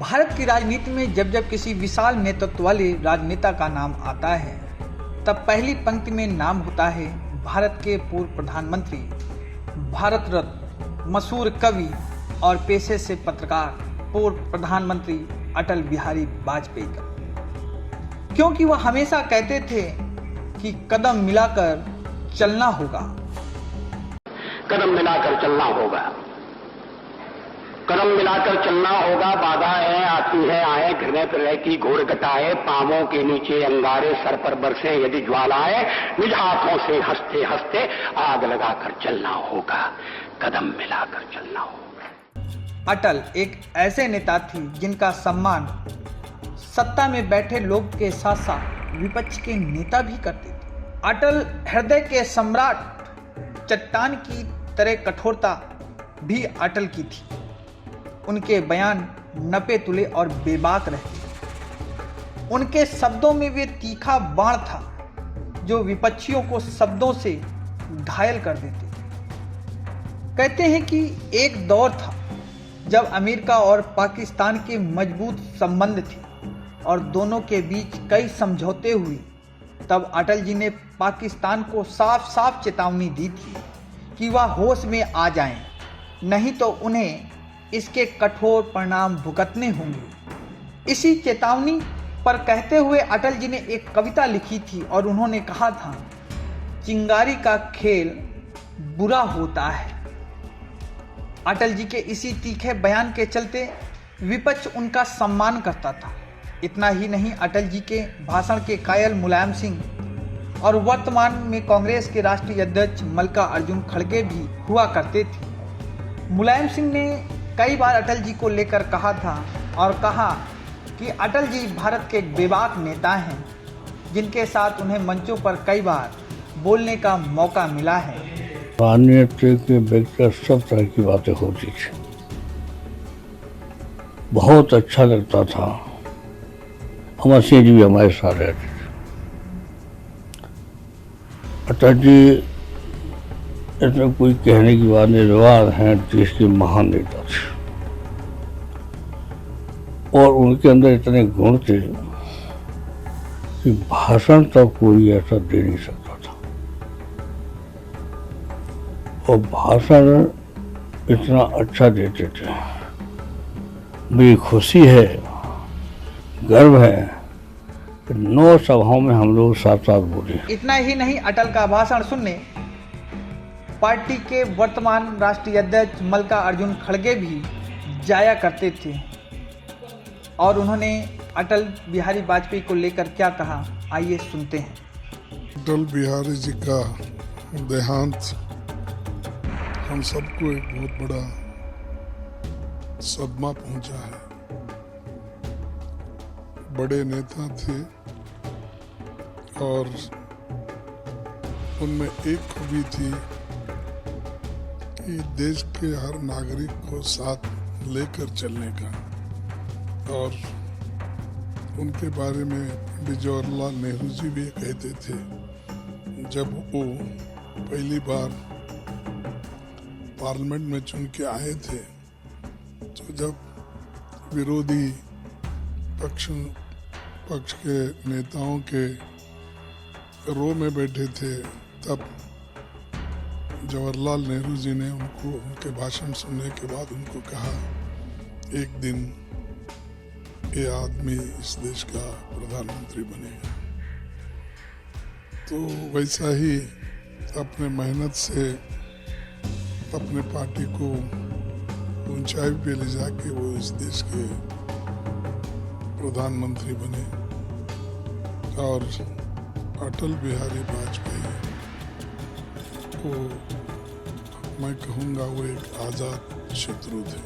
भारत की राजनीति में जब जब किसी विशाल नेतृत्व वाले राजनेता का नाम आता है तब पहली पंक्ति में नाम होता है भारत के पूर्व प्रधानमंत्री, भारत रत्न, मशहूर कवि और पेशे से पत्रकार पूर्व प्रधानमंत्री अटल बिहारी वाजपेयी का। क्योंकि वह हमेशा कहते थे कि कदम मिलाकर चलना होगा, कदम मिलाकर चलना होगा, कदम मिलाकर चलना होगा। बाधाएं आती है आए, घृणा तरह की घोर घटाए, पांवों के नीचे अंगारे, सर पर बरसे यदि ज्वालाएं, निज हाथों से हंसते हंसते आग लगाकर चलना होगा, कदम मिलाकर चलना होगा। अटल एक ऐसे नेता थे जिनका सम्मान सत्ता में बैठे लोग के साथ साथ विपक्ष के नेता भी करते थे। अटल हृदय के सम्राट, चट्टान की तरह कठोरता भी अटल की थी। उनके बयान नपे तुले और बेबाक रहते। उनके शब्दों में वे तीखा बाण था जो विपक्षियों को शब्दों से घायल कर देते। कहते हैं कि एक दौर था जब अमेरिका और पाकिस्तान के मजबूत संबंध थे और दोनों के बीच कई समझौते हुए। तब अटल जी ने पाकिस्तान को साफ साफ चेतावनी दी थी कि वह होश में आ जाएं, नहीं तो उन्हें इसके कठोर परिणाम भुगतने होंगे। इसी चेतावनी पर कहते हुए अटल जी ने एक कविता लिखी थी और उन्होंने कहा था, चिंगारी का खेल बुरा होता है। अटल जी के इसी तीखे बयान के चलते विपक्ष उनका सम्मान करता था। इतना ही नहीं, अटल जी के भाषण के कायल मुलायम सिंह और वर्तमान में कांग्रेस के राष्ट्रीय अध्यक्ष मल्लिकार्जुन खड़गे भी हुआ करते थे। मुलायम सिंह ने कई बार अटल जी को लेकर कहा था और कहा कि अटल जी भारत के एक बेबाक नेता हैं जिनके साथ उन्हें मंचों पर कई बार बोलने का मौका मिला है। राजनीति के व्यक्ति सब तरह की बातें होती थी, बहुत अच्छा लगता था। अमर सिंह जी भी हमारे साथ रहते थे। अटल जी इसमें कोई कहने की बात नहीं, रिवाज हैं, देश के महान नेता थे और उनके अंदर इतने गुण थे कि भाषण तक कोई ऐसा दे नहीं सकता था। और भाषण इतना अच्छा देते थे। मुझे खुशी है, गर्व है कि 9 सभाओं में हम लोग साथ साथ बोले। इतना ही नहीं, अटल का भाषण सुनने पार्टी के वर्तमान राष्ट्रीय अध्यक्ष मल्लिकार्जुन खड़गे भी जाया करते थे। और उन्होंने अटल बिहारी वाजपेयी को लेकर क्या कहा, आइए सुनते हैं। अटल बिहारी जी का देहांत हम सबको एक बहुत बड़ा सदमा पहुंचा है। बड़े नेता थे और उनमें एक खूबी थी कि देश के हर नागरिक को साथ लेकर चलने का। और उनके बारे में पंडित जवाहरलाल नेहरू जी भी कहते थे, जब वो पहली बार पार्लियामेंट में चुन के आए थे तो जब विरोधी पक्ष के नेताओं के रो में बैठे थे, तब जवाहरलाल नेहरू जी ने उनके भाषण सुनने के बाद उनको कहा, एक दिन ये आदमी इस देश का प्रधानमंत्री बनेगा। तो वैसा ही अपने मेहनत से अपने पार्टी को ऊंचाई पे ले जाके वो इस देश के प्रधानमंत्री बने। और अटल बिहारी वाजपेयी को मैं कहूँगा वो एक आजाद शत्रु थे।